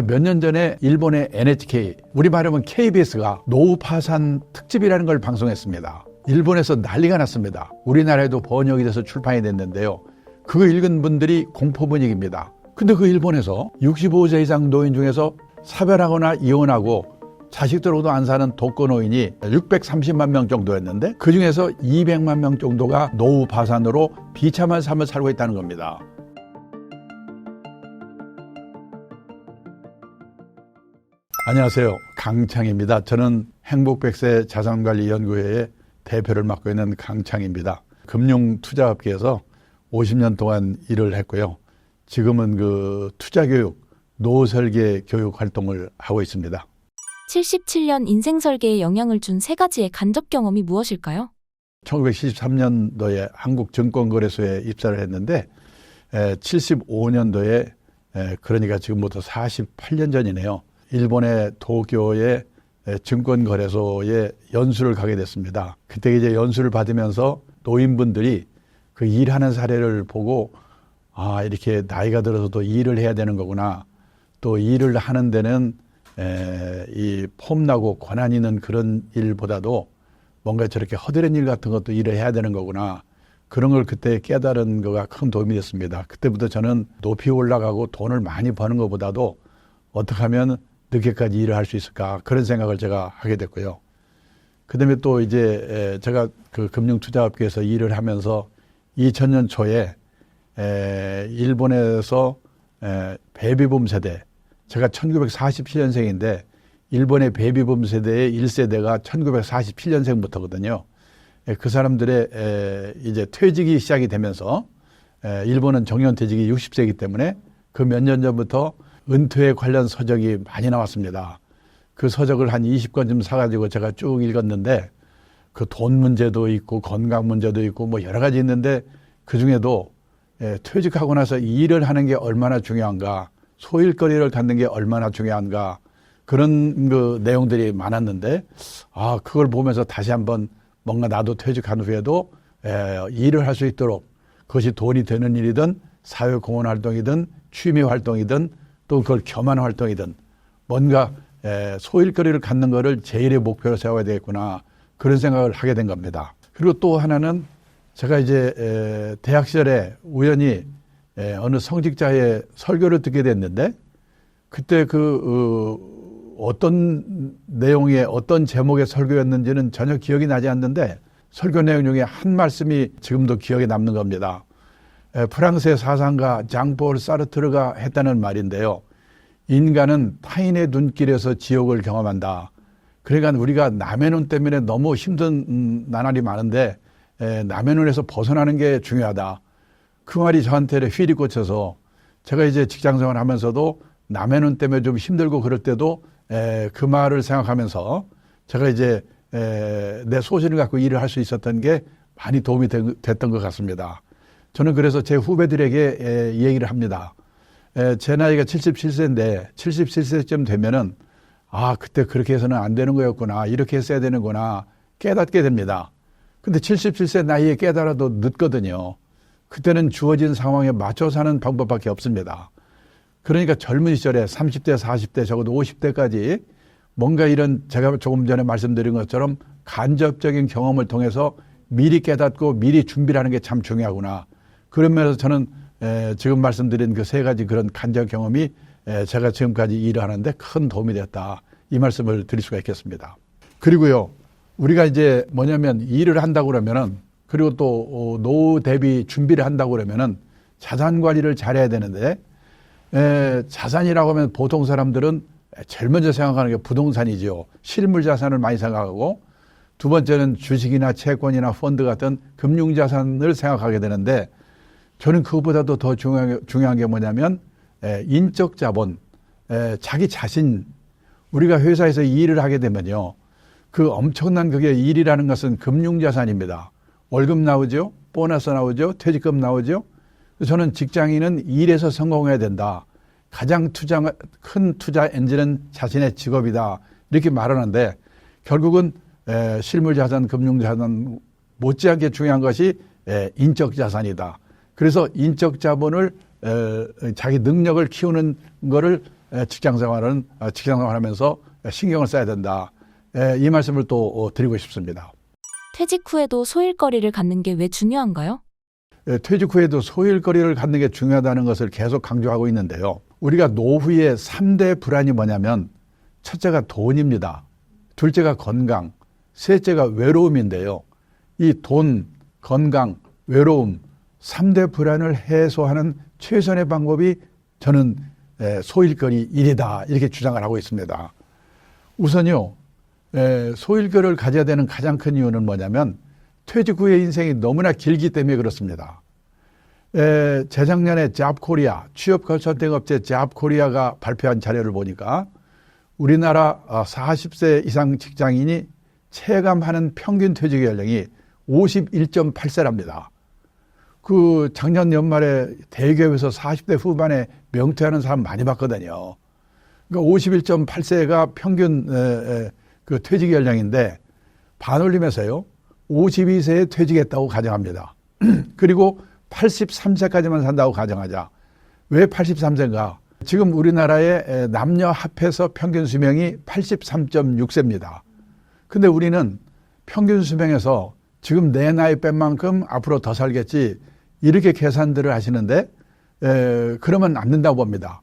몇 년 전에 일본의 NHK, 우리 말하면 KBS가 노후 파산 특집이라는 걸 방송했습니다. 일본에서 난리가 났습니다. 우리나라에도 번역이 돼서 출판이 됐는데요. 그거 읽은 분들이 공포 분위기입니다. 근데 그 일본에서 65세 이상 노인 중에서 사별하거나 이혼하고 자식들하고도 안 사는 독거노인이 630만 명 정도였는데 그중에서 200만 명 정도가 노후 파산으로 비참한 삶을 살고 있다는 겁니다. 안녕하세요. 강창입니다. 저는 행복백세 자산관리연구회의 대표를 맡고 있는 강창입니다. 금융투자업계에서 50년 동안 일을 했고요. 지금은 그 투자교육, 노후설계 교육 활동을 하고 있습니다. 77년 인생설계에 영향을 준 세 가지의 간접 경험이 무엇일까요? 1973년도에 한국증권거래소에 입사를 했는데 75년도에 그러니까 지금부터 48년 전이네요. 일본의 도쿄의 증권거래소에 연수를 가게 됐습니다. 그때 이제 연수를 받으면서 노인분들이 그 일하는 사례를 보고 이렇게 나이가 들어서도 일을 해야 되는 거구나. 또 일을 하는 데는 이 폼나고 권한 있는 그런 일보다도 뭔가 저렇게 허드렛 일 같은 것도 일을 해야 되는 거구나. 그런 걸 그때 깨달은 거가 큰 도움이 됐습니다. 그때부터 저는 높이 올라가고 돈을 많이 버는 것보다도 어떻게 하면 늦게까지 일을 할 수 있을까, 그런 생각을 제가 하게 됐고요. 그 다음에 또 이제 제가 그 금융투자업계에서 일을 하면서 2000년 초에 일본에서 베이비붐 세대, 제가 1947년생인데 일본의 베이비붐 세대의 1세대가 1947년생부터거든요. 그 사람들의 이제 퇴직이 시작이 되면서 일본은 정년퇴직이 60세이기 때문에 그 몇 년 전부터 은퇴에 관련 서적이 많이 나왔습니다. 그 서적을 한 20권쯤 사가지고 제가 쭉 읽었는데 그 돈 문제도 있고 건강 문제도 있고 뭐 여러 가지 있는데 그 중에도 퇴직하고 나서 일을 하는 게 얼마나 중요한가, 소일거리를 갖는 게 얼마나 중요한가, 그런 그 내용들이 많았는데 그걸 보면서 다시 한번 뭔가 나도 퇴직한 후에도 일을 할 수 있도록, 그것이 돈이 되는 일이든 사회공헌 활동이든 취미 활동이든 또 그걸 겸한 활동이든 뭔가 소일거리를 갖는 거를 제일의 목표로 세워야 되겠구나, 그런 생각을 하게 된 겁니다. 그리고 또 하나는 제가 이제 대학 시절에 우연히 어느 성직자의 설교를 듣게 됐는데 그때 어떤 내용의 어떤 제목의 설교였는지는 전혀 기억이 나지 않는데 설교 내용 중에 한 말씀이 지금도 기억에 남는 겁니다. 프랑스의 사상가 장폴 사르트르가 했다는 말인데요. 인간은 타인의 눈길에서 지옥을 경험한다. 그러니까 우리가 남의 눈 때문에 너무 힘든 나날이 많은데 남의 눈에서 벗어나는 게 중요하다. 그 말이 저한테 휘리 꽂혀서 제가 이제 직장생활 하면서도 남의 눈 때문에 좀 힘들고 그럴 때도 그 말을 생각하면서 제가 이제 내 소신을 갖고 일을 할 수 있었던 게 많이 도움이 됐던 것 같습니다. 저는 그래서 제 후배들에게 이 얘기를 합니다. 제 나이가 77세인데 77세쯤 되면은 그때 그렇게 해서는 안 되는 거였구나, 이렇게 했어야 되는구나 깨닫게 됩니다. 근데 77세 나이에 깨달아도 늦거든요. 그때는 주어진 상황에 맞춰 사는 방법밖에 없습니다. 그러니까 젊은 시절에 30대, 40대, 적어도 50대까지 뭔가 이런 제가 조금 전에 말씀드린 것처럼 간접적인 경험을 통해서 미리 깨닫고 미리 준비를 하는 게 참 중요하구나. 그런 면에서 저는 지금 말씀드린 그 세 가지 그런 간접 경험이 제가 지금까지 일을 하는데 큰 도움이 됐다, 이 말씀을 드릴 수가 있겠습니다. 그리고요, 우리가 이제 뭐냐면 일을 한다고 그러면은, 그리고 또 노후 대비 준비를 한다고 그러면은 자산 관리를 잘해야 되는데 자산이라고 하면 보통 사람들은 제일 먼저 생각하는 게 부동산이죠. 실물 자산을 많이 생각하고 두 번째는 주식이나 채권이나 펀드 같은 금융 자산을 생각하게 되는데 저는 그것보다도 더 중요한 게 뭐냐면 인적 자본, 자기 자신. 우리가 회사에서 일을 하게 되면요, 그 엄청난 그게 일이라는 것은 금융 자산입니다. 월급 나오죠, 보너스 나오죠, 퇴직금 나오죠. 저는 직장인은 일에서 성공해야 된다. 가장 큰 투자 엔진은 자신의 직업이다, 이렇게 말하는데 결국은 실물 자산, 금융 자산 못지않게 중요한 것이 인적 자산이다. 그래서 인적 자본을 자기 능력을 키우는 거를 직장 생활하면서 신경을 써야 된다. 이 말씀을 또 드리고 싶습니다. 퇴직 후에도 소일거리를 갖는 게 왜 중요한가요? 퇴직 후에도 소일거리를 갖는 게 중요하다는 것을 계속 강조하고 있는데요. 우리가 노후의 3대 불안이 뭐냐면 첫째가 돈입니다. 둘째가 건강, 셋째가 외로움인데요. 이 돈, 건강, 외로움 3대 불안을 해소하는 최선의 방법이 저는 소일거리 1이다 이렇게 주장을 하고 있습니다. 우선요. 소일거리를 가져야 되는 가장 큰 이유는 뭐냐면 퇴직 후의 인생이 너무나 길기 때문에 그렇습니다. 재작년에 잡코리아, 취업 컨설팅 업체 잡코리아가 발표한 자료를 보니까 우리나라 40세 이상 직장인이 체감하는 평균 퇴직 연령이 51.8세랍니다. 그 작년 연말에 대기업에서 40대 후반에 명퇴하는 사람 많이 봤거든요. 그러니까 51.8세가 평균 그 퇴직 연령인데 반올림해서요. 52세에 퇴직했다고 가정합니다. 그리고 83세까지만 산다고 가정하자. 왜 83세인가? 지금 우리나라의 남녀 합해서 평균 수명이 83.6세입니다. 근데 우리는 평균 수명에서 지금 내 나이 뺀 만큼 앞으로 더 살겠지 이렇게 계산들을 하시는데 그러면 안 된다고 봅니다.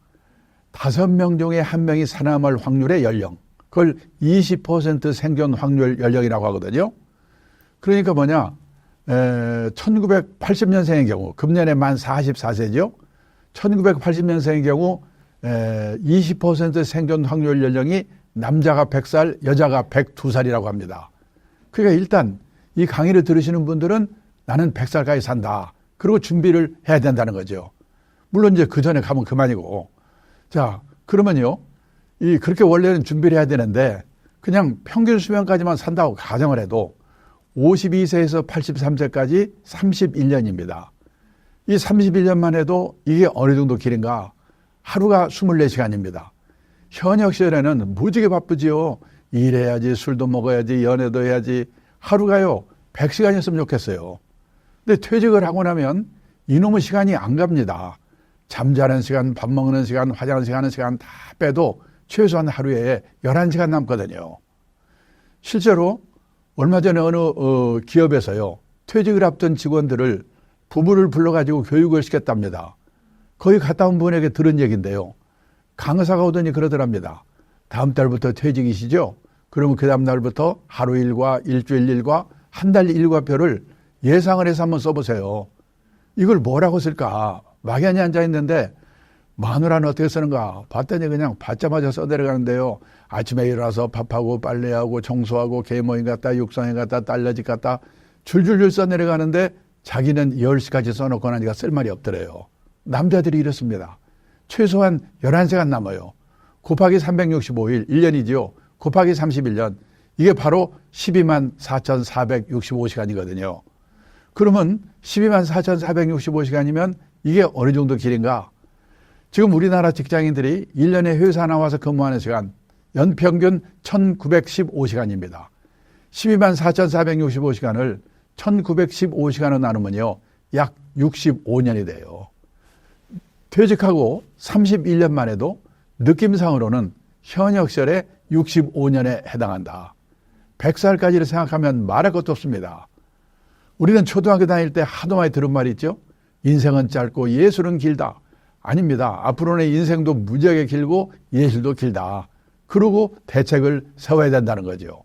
5명 중에 1명이 살아남을 확률의 연령, 그걸 20% 생존 확률 연령이라고 하거든요. 그러니까 뭐냐, 1980년생의 경우, 금년에 만 44세죠. 1980년생의 경우 20% 생존 확률 연령이 남자가 100살, 여자가 102살이라고 합니다. 그러니까 일단 이 강의를 들으시는 분들은 나는 100살까지 산다. 그리고 준비를 해야 된다는 거죠. 물론 이제 그 전에 가면 그만이고. 자, 그러면요. 그렇게 원래는 준비를 해야 되는데 그냥 평균 수명까지만 산다고 가정을 해도 52세에서 83세까지 31년입니다. 이 31년만 해도 이게 어느 정도 길인가? 하루가 24시간입니다. 현역 시절에는 무지개 바쁘지요. 일해야지, 술도 먹어야지, 연애도 해야지. 하루가요, 100시간이었으면 좋겠어요. 근데 퇴직을 하고 나면 이놈의 시간이 안 갑니다. 잠자는 시간, 밥 먹는 시간, 화장실 가는 시간 다 빼도 최소한 하루에 11시간 남거든요. 실제로 얼마 전에 어느 기업에서요. 퇴직을 앞둔 직원들을 부부를 불러가지고 교육을 시켰답니다. 거기 갔다 온 분에게 들은 얘기인데요. 강사가 오더니 그러더랍니다. 다음 달부터 퇴직이시죠? 그러면 그 다음 날부터 하루 일과 일주일 일과 한 달 일과표를 예상을 해서 한번 써보세요. 이걸 뭐라고 쓸까? 막연히 앉아있는데 마누라는 어떻게 쓰는가? 봤더니 그냥 받자마자 써내려가는데요. 아침에 일어나서 밥하고 빨래하고 청소하고 계모임 갔다 육성임 갔다 딸내집 갔다 줄줄줄 써내려가는데 자기는 10시까지 써놓고 나니까 쓸 말이 없더래요. 남자들이 이렇습니다. 최소한 11시간 남아요. 곱하기 365일, 1년이지요. 곱하기 31년. 이게 바로 12만 4,465시간이거든요. 그러면 12만 4,465시간이면 이게 어느 정도 길인가? 지금 우리나라 직장인들이 1년에 회사 나와서 근무하는 시간 연평균 1915시간입니다. 12만 4,465시간을 1915시간으로 나누면요. 약 65년이 돼요. 퇴직하고 31년 만에도 느낌상으로는 현역 시절에 65년에 해당한다. 100살까지를 생각하면 말할 것도 없습니다. 우리는 초등학교 다닐 때 하도 많이 들은 말이 있죠. 인생은 짧고 예술은 길다. 아닙니다. 앞으로는 인생도 무지하게 길고 예술도 길다. 그러고 대책을 세워야 된다는 거죠.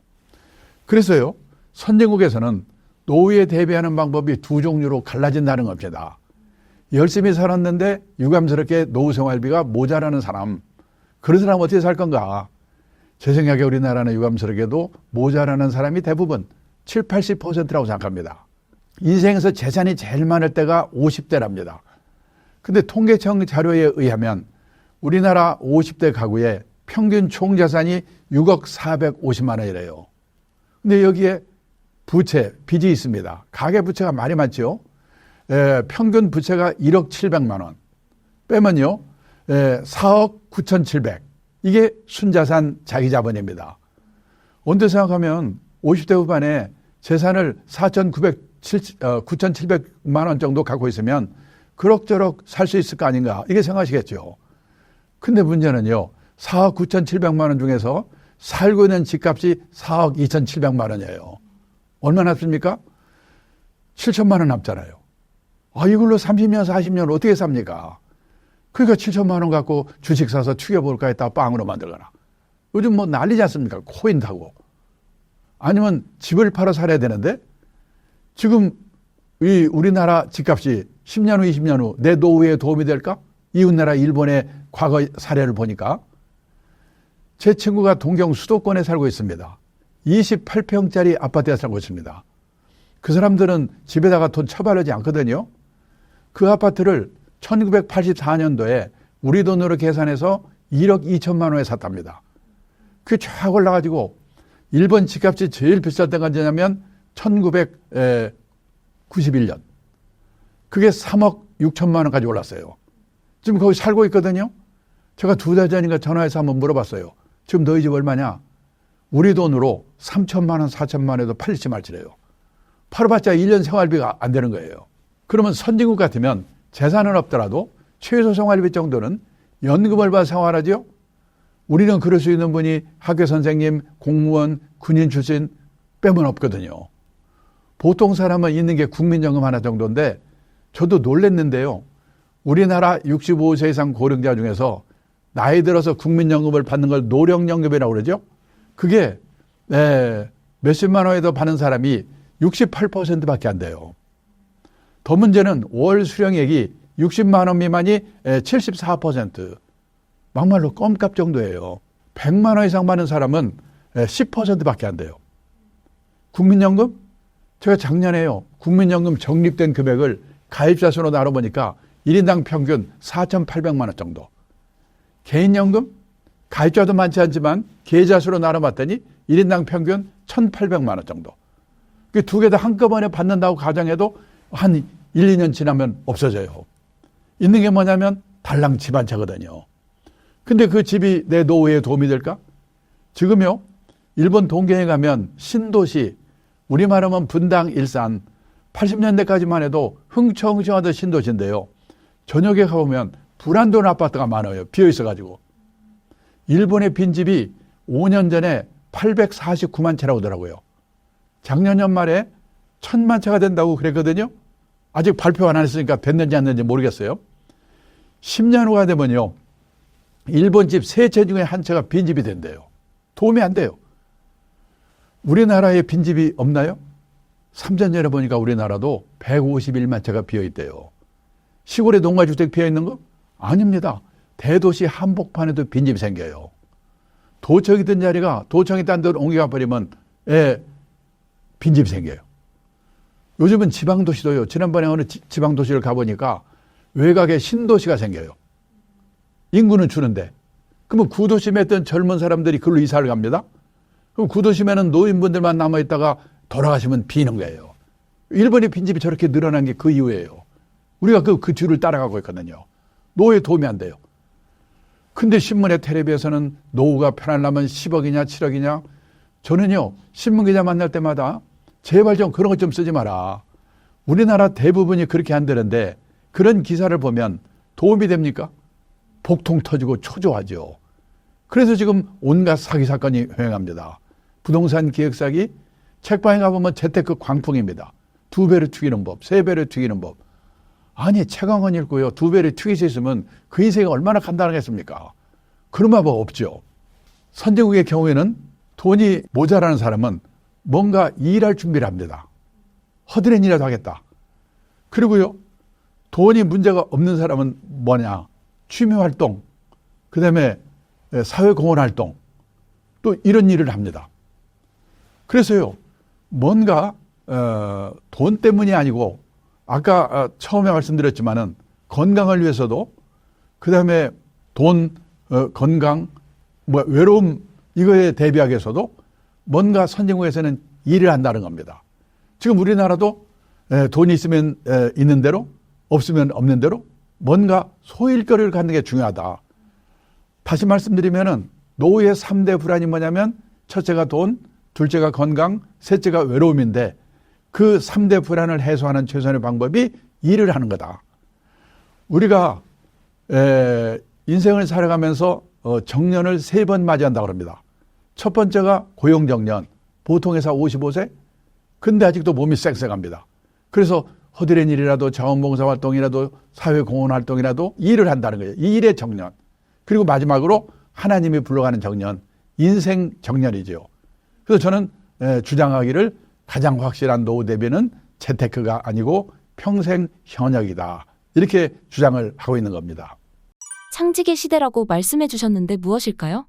그래서요. 선진국에서는 노후에 대비하는 방법이 두 종류로 갈라진다는 겁니다. 열심히 살았는데 유감스럽게 노후 생활비가 모자라는 사람. 그런 사람 어떻게 살 건가? 제 생각에 우리나라는 유감스럽게도 모자라는 사람이 대부분 70, 80%라고 생각합니다. 인생에서 재산이 제일 많을 때가 50대랍니다. 근데 통계청 자료에 의하면 우리나라 50대 가구의 평균 총자산이 6억 450만 원이래요. 근데 여기에 부채, 빚이 있습니다. 가계부채가 많이 많죠. 평균 부채가 1억 700만 원. 빼면요. 4억 9,700. 이게 순자산 자기자본입니다. 언제 생각하면 50대 후반에 재산을 9,700만 원 정도 갖고 있으면 그럭저럭 살 수 있을 거 아닌가. 이게 생각하시겠죠. 근데 문제는요, 4억 9,700만 원 중에서 살고 있는 집값이 4억 2,700만 원이에요. 얼마 남습니까? 7천만 원 남잖아요. 이걸로 30년, 40년 어떻게 삽니까? 그러니까 7천만 원 갖고 주식 사서 튀겨볼까 했다 빵으로 만들거나. 요즘 뭐 난리지 않습니까? 코인 타고. 아니면 집을 팔아 살아야 되는데 지금 이 우리나라 집값이 10년 후, 20년 후 내 노후에 도움이 될까? 이웃나라 일본의 과거 사례를 보니까 제 친구가 동경 수도권에 살고 있습니다. 28평짜리 아파트에 살고 있습니다. 그 사람들은 집에다가 돈 처발하지 않거든요. 그 아파트를 1984년도에 우리 돈으로 계산해서 1억 2천만 원에 샀답니다. 그게 쫙 올라가지고 일본 집값이 제일 비쌀 때가 언제냐면 1991년. 그게 3억 6천만 원까지 올랐어요. 지금 거기 살고 있거든요. 제가 2달 전인가 전화해서 한번 물어봤어요. 지금 너희 집 얼마냐? 우리 돈으로 3천만 원, 4천만 원에도 팔릴지 말지래요. 팔아봤자 1년 생활비가 안 되는 거예요. 그러면 선진국 같으면 재산은 없더라도 최소 생활비 정도는 연금을 받아 생활하죠. 우리는 그럴 수 있는 분이 학교 선생님, 공무원, 군인 출신 빼면 없거든요. 보통 사람은 있는 게 국민연금 하나 정도인데 저도 놀랐는데요. 우리나라 65세 이상 고령자 중에서 나이 들어서 국민연금을 받는 걸 노령연금이라고 그러죠. 그게 몇십만 원에도 받는 사람이 68%밖에 안 돼요. 더 문제는 월 수령액이 60만 원 미만이 74%. 막말로 껌값 정도예요. 100만 원 이상 받는 사람은 10%밖에 안 돼요. 국민연금? 제가 작년에요. 국민연금 적립된 금액을 가입자 수로 나눠보니까 1인당 평균 4,800만 원 정도. 개인연금? 가입자도 많지 않지만 계좌 수로 나눠봤더니 1인당 평균 1,800만 원 정도. 그 두 개 다 한꺼번에 받는다고 가정해도 한 1, 2년 지나면 없어져요. 있는 게 뭐냐면 달랑 집 한 채거든요. 근데 그 집이 내 노후에 도움이 될까? 지금요, 일본 동경에 가면 신도시, 우리말 하면 분당, 일산, 80년대까지만 해도 흥청흥청하던 신도시인데요. 저녁에 가보면 불안돈 아파트가 많아요. 비어있어가지고. 일본의 빈집이 5년 전에 849만 채라고 하더라고요. 작년 연말에 1,000만 채가 된다고 그랬거든요. 아직 발표 안 했으니까 됐는지 안 됐는지 모르겠어요. 10년 후가 되면요, 일본 집 3채 중에 1채가 빈집이 된대요. 도움이 안 돼요. 우리나라에 빈집이 없나요? 3년 전에 보니까 우리나라도 151만 채가 비어있대요. 시골에 농가주택 비어있는 거? 아닙니다. 대도시 한복판에도 빈집이 생겨요. 도청이 든 자리가 도청이 딴 데로 옮겨가 버리면 빈집이 생겨요. 요즘은 지방도시도요. 지난번에 어느 지방도시를 가보니까 외곽에 신도시가 생겨요. 인구는 주는데. 그러면 구도심에 있던 젊은 사람들이 그걸로 이사를 갑니다. 그럼 구도심에는 노인분들만 남아있다가 돌아가시면 비는 거예요. 일본의 빈집이 저렇게 늘어난 게 그 이유예요. 우리가 그 뒤를 따라가고 있거든요. 노후에 도움이 안 돼요. 근데 신문에 텔레비에서는 노후가 편하려면 10억이냐 7억이냐. 저는요, 신문기자 만날 때마다 제발 좀 그런 것 좀 쓰지 마라. 우리나라 대부분이 그렇게 안 되는데 그런 기사를 보면 도움이 됩니까? 복통 터지고 초조하죠. 그래서 지금 온갖 사기 사건이 횡행합니다. 부동산 기획 사기, 책방에 가보면 재테크 광풍입니다. 2배로 튀기는 법, 3배로 튀기는 법. 아니, 책 한 권 읽고요, 2배로 튀길 수 있으면 그 인생이 얼마나 간단하겠습니까? 그런 법 없죠. 선진국의 경우에는 돈이 모자라는 사람은 뭔가 일할 준비를 합니다. 허드렛 일이라도 하겠다. 그리고요, 돈이 문제가 없는 사람은 뭐냐? 취미활동, 그 다음에 사회공헌활동, 또 이런 일을 합니다. 그래서요, 뭔가 돈 때문이 아니고 아까 처음에 말씀드렸지만은 건강을 위해서도, 그 다음에 돈, 건강, 외로움 이거에 대비하기 위해서도 뭔가 선진국에서는 일을 한다는 겁니다. 지금 우리나라도 돈이 있으면 있는 대로, 없으면 없는 대로 뭔가 소일거리를 갖는 게 중요하다. 다시 말씀드리면은 노후의 3대 불안이 뭐냐면 첫째가 돈, 둘째가 건강, 셋째가 외로움인데 그 3대 불안을 해소하는 최선의 방법이 일을 하는 거다. 우리가 인생을 살아가면서 정년을 3번 맞이한다고 합니다. 첫 번째가 고용정년, 보통 회사 55세, 근데 아직도 몸이 쌩쌩합니다. 그래서 허드렛 일이라도 자원봉사활동이라도 사회공헌활동이라도 일을 한다는 거예요. 이 일의 정년. 그리고 마지막으로 하나님이 불러가는 정년, 인생 정년이죠. 그래서 저는 주장하기를 가장 확실한 노후 대비는 재테크가 아니고 평생 현역이다. 이렇게 주장을 하고 있는 겁니다. 창직의 시대라고 말씀해 주셨는데 무엇일까요?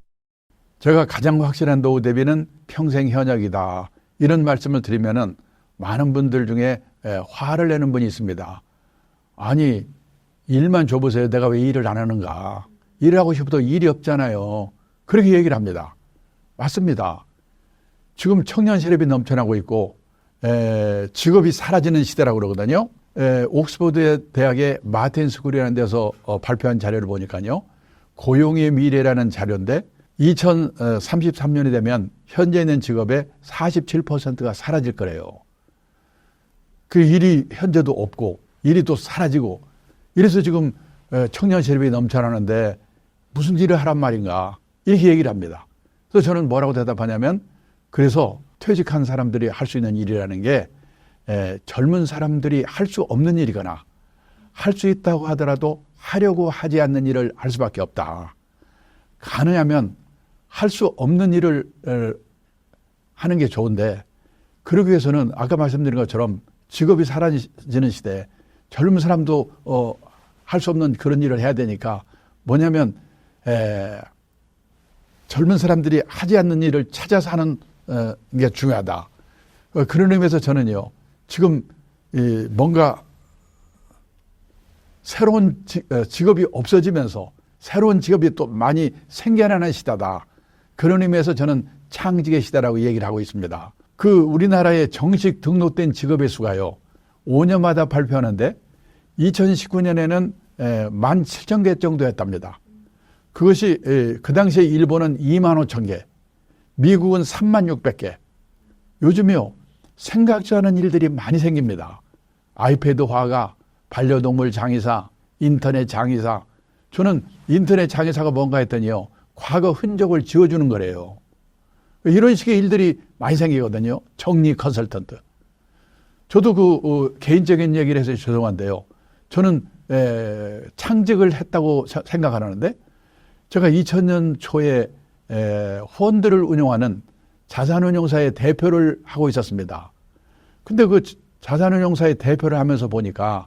제가 가장 확실한 노후 대비는 평생 현역이다. 이런 말씀을 드리면은 많은 분들 중에 화를 내는 분이 있습니다. 아니, 일만 줘보세요. 내가 왜 일을 안 하는가. 일을 하고 싶어도 일이 없잖아요. 그렇게 얘기를 합니다. 맞습니다. 지금 청년 실업이 넘쳐나고 있고 직업이 사라지는 시대라고 그러거든요. 옥스퍼드 대학의 마틴 스쿨이라는 데서 발표한 자료를 보니까요. 고용의 미래라는 자료인데 2033년이 되면 현재 있는 직업의 47%가 사라질 거래요. 그 일이 현재도 없고 일이 또 사라지고 이래서 지금 청년 실업이 넘쳐나는데 무슨 일을 하란 말인가 이렇게 얘기를 합니다. 그래서 저는 뭐라고 대답하냐면 그래서 퇴직한 사람들이 할 수 있는 일이라는 게 젊은 사람들이 할 수 없는 일이거나 할 수 있다고 하더라도 하려고 하지 않는 일을 할 수밖에 없다. 가능하면 할 수 없는 일을 하는 게 좋은데 그러기 위해서는 아까 말씀드린 것처럼 직업이 사라지는 시대에 젊은 사람도 할 수 없는 그런 일을 해야 되니까 뭐냐면 젊은 사람들이 하지 않는 일을 찾아서 하는 게 중요하다. 그런 의미에서 저는요. 지금 뭔가 새로운 직업이 없어지면서 새로운 직업이 또 많이 생겨나는 시대다. 그런 의미에서 저는 창직의 시대라고 얘기를 하고 있습니다. 그 우리나라에 정식 등록된 직업의 수가요. 5년마다 발표하는데 2019년에는 17,000개 정도였답니다. 그것이 그 당시에 일본은 25,000개, 미국은 36,600개. 요즘요. 생각지 않은 일들이 많이 생깁니다. 아이패드 화가, 반려동물 장의사, 인터넷 장의사. 저는 인터넷 장의사가 뭔가 했더니요. 과거 흔적을 지워주는 거래요. 이런 식의 일들이 많이 생기거든요. 정리 컨설턴트. 저도 그 개인적인 얘기를 해서 죄송한데요. 저는 창직을 했다고 생각하는데 제가 2000년 초에 펀드를 운용하는 자산운용사의 대표를 하고 있었습니다. 근데 그 자산운용사의 대표를 하면서 보니까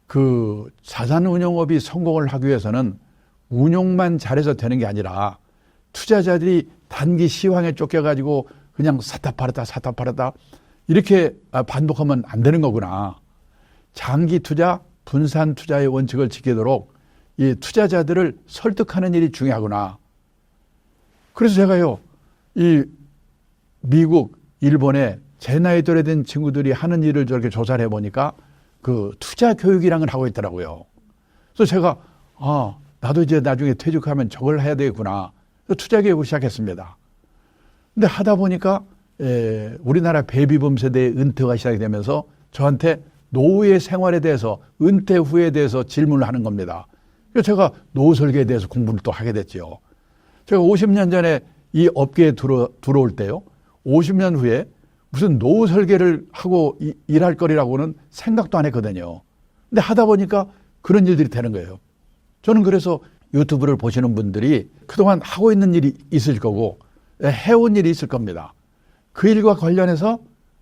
그 자산운용업이 성공을 하기 위해서는 운용만 잘해서 되는 게 아니라 투자자들이 단기 시황에 쫓겨가지고 그냥 사다 팔았다 이렇게 반복하면 안 되는 거구나. 장기 투자, 분산 투자의 원칙을 지키도록 이 투자자들을 설득하는 일이 중요하구나. 그래서 제가요, 이 미국, 일본에 제 나이 또래 된 친구들이 하는 일을 저렇게 조사를 해보니까 그 투자 교육이라는 걸 하고 있더라고요. 그래서 제가, 나도 이제 나중에 퇴직하면 저걸 해야 되겠구나. 투자 교육을 시작했습니다. 근데 하다 보니까, 우리나라 베이비붐 세대의 은퇴가 시작이 되면서 저한테 노후의 생활에 대해서, 은퇴 후에 대해서 질문을 하는 겁니다. 그래서 제가 노후 설계에 대해서 공부를 또 하게 됐죠. 제가 50년 전에 이 업계에 들어올 때요. 50년 후에 무슨 노후 설계를 하고 일할 거리라고는 생각도 안 했거든요. 근데 하다 보니까 그런 일들이 되는 거예요. 저는 그래서 유튜브를 보시는 분들이 그동안 하고 있는 일이 있을 거고 해온 일이 있을 겁니다. 그 일과 관련해서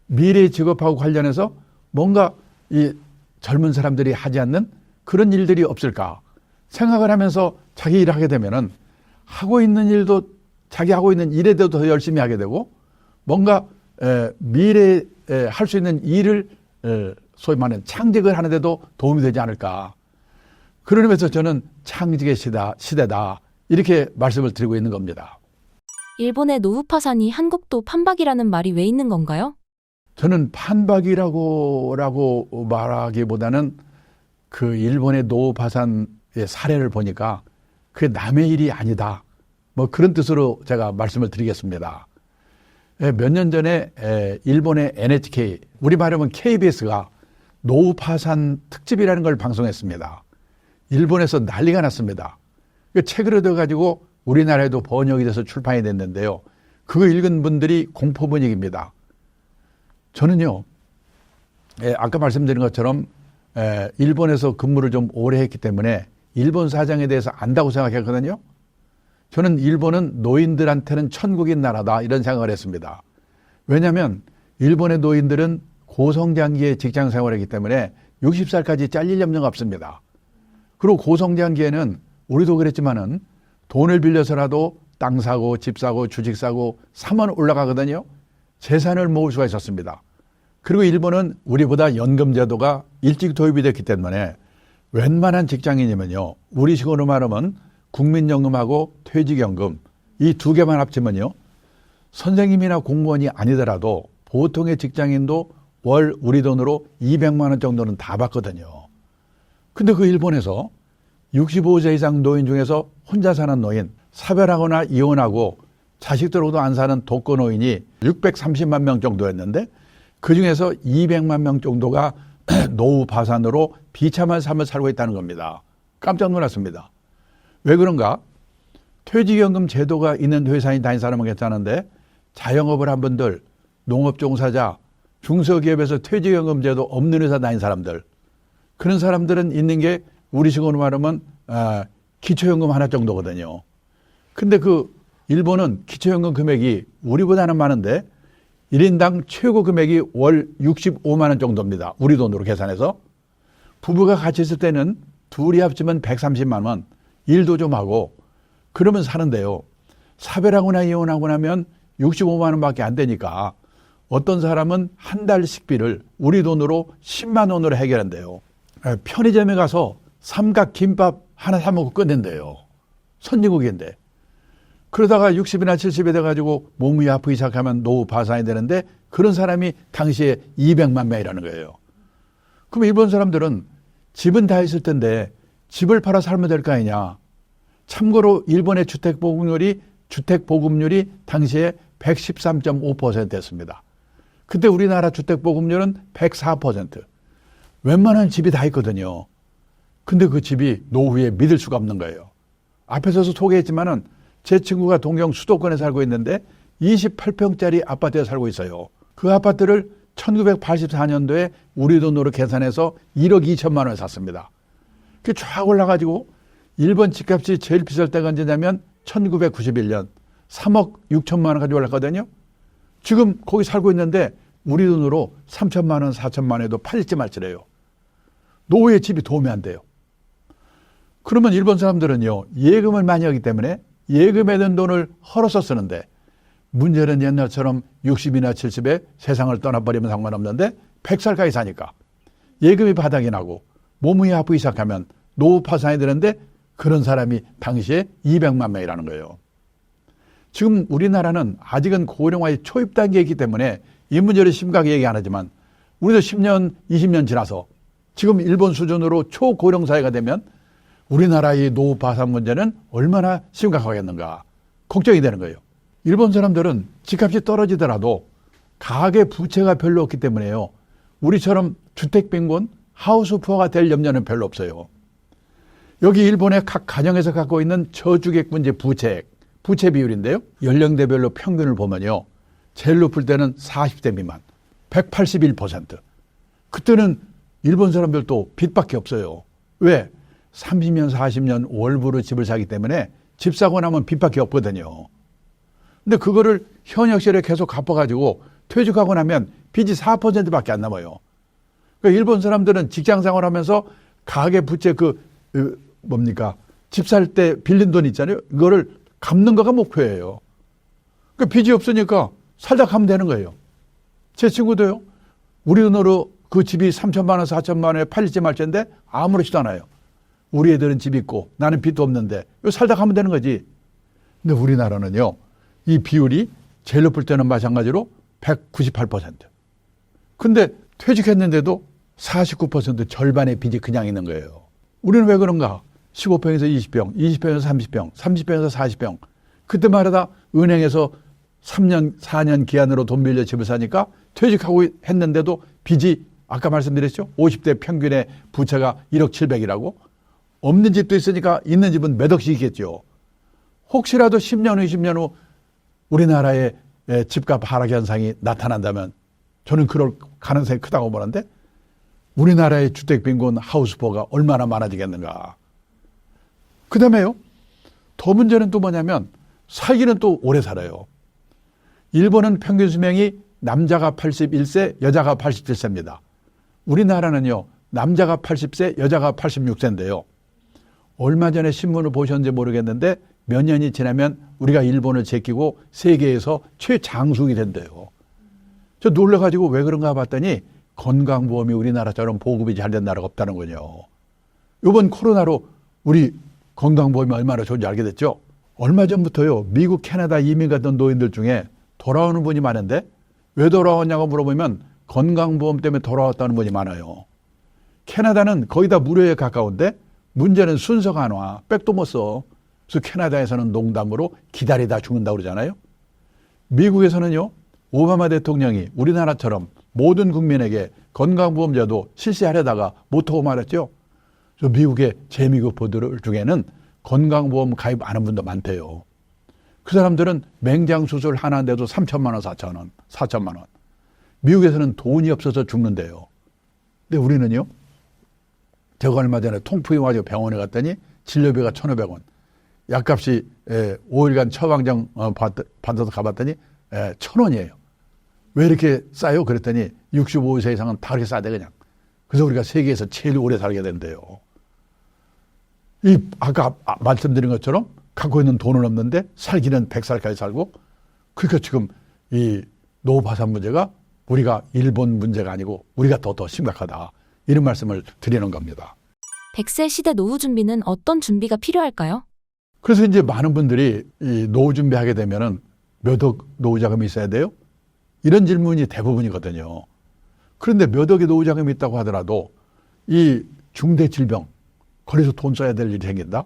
미래의 직업하고 관련해서 뭔가 이 젊은 사람들이 하지 않는 그런 일들이 없을까 생각을 하면서 자기 일을 하게 되면은 하고 있는 일도 자기 하고 있는 일에 대해서 더 열심히 하게 되고 뭔가 미래에 할 수 있는 일을 소위 말하는 창직을 하는데도 도움이 되지 않을까. 그런 의미에서 저는 창직의 시대다 이렇게 말씀을 드리고 있는 겁니다. 일본의 노후 파산이 한국도 판박이라는 말이 왜 있는 건가요? 저는 판박이라고 말하기보다는 그 일본의 노후 파산의 사례를 보니까 그게 남의 일이 아니다. 뭐 그런 뜻으로 제가 말씀을 드리겠습니다. 몇 년 전에 일본의 NHK, 우리 말하면 KBS가 노후 파산 특집이라는 걸 방송했습니다. 일본에서 난리가 났습니다. 그 책을 얻어가지고 우리나라에도 번역이 돼서 출판이 됐는데요. 그거 읽은 분들이 공포 분위기입니다. 저는요, 아까 말씀드린 것처럼 일본에서 근무를 좀 오래 했기 때문에 일본 사정에 대해서 안다고 생각했거든요. 저는 일본은 노인들한테는 천국인 나라다 이런 생각을 했습니다. 왜냐하면 일본의 노인들은 고성장기에 직장 생활을 했기 때문에 60살까지 잘릴 염려가 없습니다. 그리고 고성장기에는 우리도 그랬지만은 돈을 빌려서라도 땅 사고 집 사고 주식 사고 사면 올라가거든요. 재산을 모을 수가 있었습니다. 그리고 일본은 우리보다 연금 제도가 일찍 도입이 됐기 때문에 웬만한 직장인이면요, 우리식으로 말하면 국민연금하고 퇴직연금 이 두 개만 합치면요, 선생님이나 공무원이 아니더라도 보통의 직장인도 월 우리 돈으로 200만 원 정도는 다 받거든요. 근데 그 일본에서 65세 이상 노인 중에서 혼자 사는 노인, 사별하거나 이혼하고 자식들하고도 안 사는 독거 노인이 630만 명 정도였는데 그중에서 200만 명 정도가 노후 파산으로 비참한 삶을 살고 있다는 겁니다. 깜짝 놀랐습니다. 왜 그런가? 퇴직연금 제도가 있는 회사에 다닌 사람은 괜찮은데 자영업을 한 분들, 농업 종사자, 중소기업에서 퇴직연금 제도 없는 회사 다닌 사람들, 그런 사람들은 있는 게 우리식으로 말하면 기초연금 하나 정도거든요. 근데 그 일본은 기초연금 금액이 우리보다는 많은데 1인당 최고 금액이 월 65만 원 정도입니다. 우리 돈으로 계산해서. 부부가 같이 있을 때는 둘이 합치면 130만 원, 일도 좀 하고 그러면 사는데요. 사별하거나 이혼하고 나면 65만 원밖에 안 되니까 어떤 사람은 한 달 식비를 우리 돈으로 10만 원으로 해결한대요. 편의점에 가서 삼각 김밥 하나 사 먹고 끝낸대요. 선진국인데. 그러다가 60이나 70이 돼가지고 몸이 아프기 시작하면 노후 파산이 되는데 그런 사람이 당시에 200만 명이라는 거예요. 그럼 일본 사람들은 집은 다 있을 텐데 집을 팔아 살면 될 거 아니냐. 참고로 일본의 주택보급률이 당시에 113.5%였습니다. 그때 우리나라 주택보급률은 104%. 웬만한 집이 다 있거든요. 근데 그 집이 노후에 믿을 수가 없는 거예요. 앞에서 소개했지만은 제 친구가 동경 수도권에 살고 있는데 28평짜리 아파트에 살고 있어요. 그 아파트를 1984년도에 우리 돈으로 계산해서 1억 2천만 원에 샀습니다. 그게 쫙 올라가지고 일본 집값이 제일 비쌀 때가 언제냐면 1991년 3억 6천만 원까지 올랐거든요. 지금 거기 살고 있는데 우리 돈으로 3천만 원, 4천만 원에도 팔릴지 말지래요. 노후에 집이 도움이 안 돼요. 그러면 일본 사람들은요, 예금을 많이 하기 때문에 예금에 든 돈을 헐어서 쓰는데 문제는 옛날처럼 60이나 70에 세상을 떠나버리면 상관없는데 100살까지 사니까 예금이 바닥이 나고 몸이 아프기 시작하면 노후 파산이 되는데 그런 사람이 당시에 200만 명이라는 거예요. 지금 우리나라는 아직은 고령화의 초입 단계에 있기 때문에 이 문제를 심각하게 얘기 안 하지만 우리도 10년, 20년 지나서 지금 일본 수준으로 초고령 사회가 되면 우리나라의 노후 파산 문제는 얼마나 심각하겠는가 걱정이 되는 거예요. 일본 사람들은 집값이 떨어지더라도 가계 부채가 별로 없기 때문에요. 우리처럼 주택빈곤, 하우스푸어가 될 염려는 별로 없어요. 여기 일본의 각 가정에서 갖고 있는 저주택분제 부채 비율인데요. 연령대별로 평균을 보면요. 제일 높을 때는 40대 미만, 181%. 그때는 일본 사람들도 빚밖에 없어요. 왜? 30년, 40년 월부로 집을 사기 때문에 집 사고 나면 빚밖에 없거든요. 근데 그거를 현역 시절에 계속 갚아가지고 퇴직하고 나면 빚이 4%밖에 안 남아요. 그러니까 일본 사람들은 직장 생활하면서 가계 부채 집 살 때 빌린 돈 있잖아요. 이거를 갚는 거가 목표예요. 그러니까 빚이 없으니까 살다 가면 되는 거예요. 제 친구도요. 우리 돈으로 그 집이 3천만 원, 4천만 원에 팔릴지 말지인데 아무렇지도 않아요. 우리 애들은 집 있고 나는 빚도 없는데 이거 살다 가면 되는 거지. 근데 우리나라는요. 이 비율이 제일 높을 때는 마찬가지로 198%. 근데 퇴직했는데도 49% 절반의 빚이 그냥 있는 거예요. 우리는 왜 그런가? 15평에서 20평, 20평에서 30평, 30평에서 40평. 그때 말하다 은행에서 3년, 4년 기한으로 돈 빌려 집을 사니까 퇴직하고 했는데도 빚이 아까 말씀드렸죠? 50대 평균의 부채가 1억 700이라고? 없는 집도 있으니까 있는 집은 몇 억씩 있겠죠. 혹시라도 10년 후, 20년 후 우리나라의 집값 하락 현상이 나타난다면 저는 그럴 가능성이 크다고 보는데 우리나라의 주택 빈곤 하우스포가 얼마나 많아지겠는가. 그 다음에요. 더 문제는 또 뭐냐면 살기는 또 오래 살아요. 일본은 평균 수명이 남자가 81세, 여자가 87세입니다. 우리나라는요. 남자가 80세, 여자가 86세인데요. 얼마 전에 신문을 보셨는지 모르겠는데 몇 년이 지나면 우리가 일본을 제끼고 세계에서 최장수이 된대요. 저 놀라가지고 왜 그런가 봤더니 건강보험이 우리나라처럼 보급이 잘 된 나라가 없다는 거죠. 이번 코로나로 우리 건강보험이 얼마나 좋은지 알게 됐죠. 얼마 전부터요. 미국, 캐나다 이민 갔던 노인들 중에 돌아오는 분이 많은데 왜 돌아왔냐고 물어보면 건강보험 때문에 돌아왔다는 분이 많아요. 캐나다는 거의 다 무료에 가까운데 문제는 순서가 안 와. 백도 못 써. 그래서 캐나다에서는 농담으로 기다리다 죽는다고 그러잖아요. 미국에서는요. 오바마 대통령이 우리나라처럼 모든 국민에게 건강보험제도 실시하려다가 못하고 말았죠. 그래서 미국의 재미국 보도들 중에는 건강보험 가입 안 한 분도 많대요. 그 사람들은 맹장수술 하나인데도 3천만 원, 4천만 원. 미국에서는 돈이 없어서 죽는데요. 근데 우리는요. 제가 얼마 전에 통풍이 와서 병원에 갔더니 진료비가 1,500원. 약값이 5일간 처방전 받아서 가봤더니 1,000원이에요. 왜 이렇게 싸요? 그랬더니 65세 이상은 다 그렇게 싸대 그냥. 그래서 우리가 세계에서 제일 오래 살게 된대요. 이 아까 말씀드린 것처럼 갖고 있는 돈은 없는데 살기는 100살까지 살고 그러니까 지금 이 노후파산 문제가 우리가 일본 문제가 아니고 우리가 더 심각하다. 이런 말씀을 드리는 겁니다. 100세 시대 노후 준비는 어떤 준비가 필요할까요? 그래서 이제 많은 분들이 이 노후 준비하게 되면은 몇 억 노후 자금이 있어야 돼요? 이런 질문이 대부분이거든요. 그런데 몇 억의 노후 자금이 있다고 하더라도 이 중대 질병, 거기서 돈 써야 될 일이 생긴다.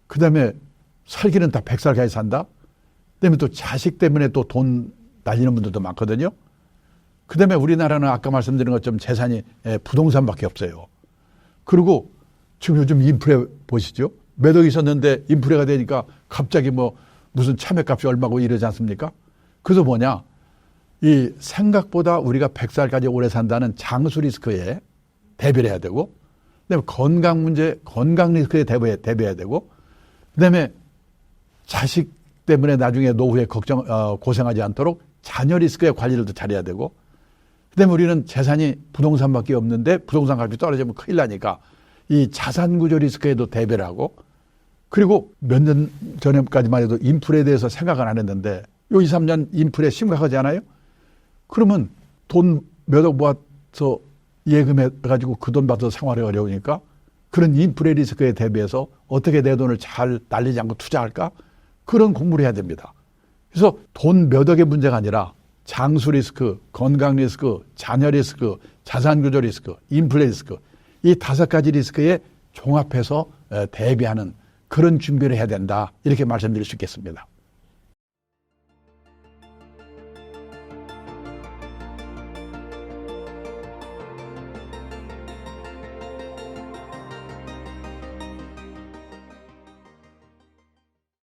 그 다음에 살기는 다 100살까지 산다. 그 다음에 또 자식 때문에 또 돈 날리는 분들도 많거든요. 그 다음에 우리나라는 아까 말씀드린 것처럼 재산이 부동산밖에 없어요. 그리고 지금 요즘 인플레 보시죠. 몇 억 있었는데 인플레가 되니까 갑자기 뭐 무슨 참외값이 얼마고 이러지 않습니까? 그래서 뭐냐. 이 생각보다 우리가 100살까지 오래 산다는 장수 리스크에 대비를 해야 되고 그다음에 건강 문제, 건강 리스크에 대비해야 되고 그다음에 자식 때문에 나중에 노후에 고생하지 않도록 자녀 리스크의 관리를 더 잘해야 되고 그다음에 우리는 재산이 부동산밖에 없는데 부동산 값이 떨어지면 큰일 나니까 이 자산 구조 리스크에도 대비를 하고 그리고 몇 년 전에까지만 해도 인플레에 대해서 생각을 안 했는데 요 2, 3년 인플레 심각하지 않아요? 그러면 돈 몇 억 모아서 예금해가지고 그 돈 받아서 생활이 어려우니까 그런 인플레 리스크에 대비해서 어떻게 내 돈을 잘 날리지 않고 투자할까? 그런 공부를 해야 됩니다. 그래서 돈 몇 억의 문제가 아니라 장수 리스크, 건강 리스크, 자녀 리스크, 자산 구조 리스크, 인플레 리스크 이 5가지 리스크에 종합해서 대비하는 그런 준비를 해야 된다. 이렇게 말씀드릴 수 있겠습니다.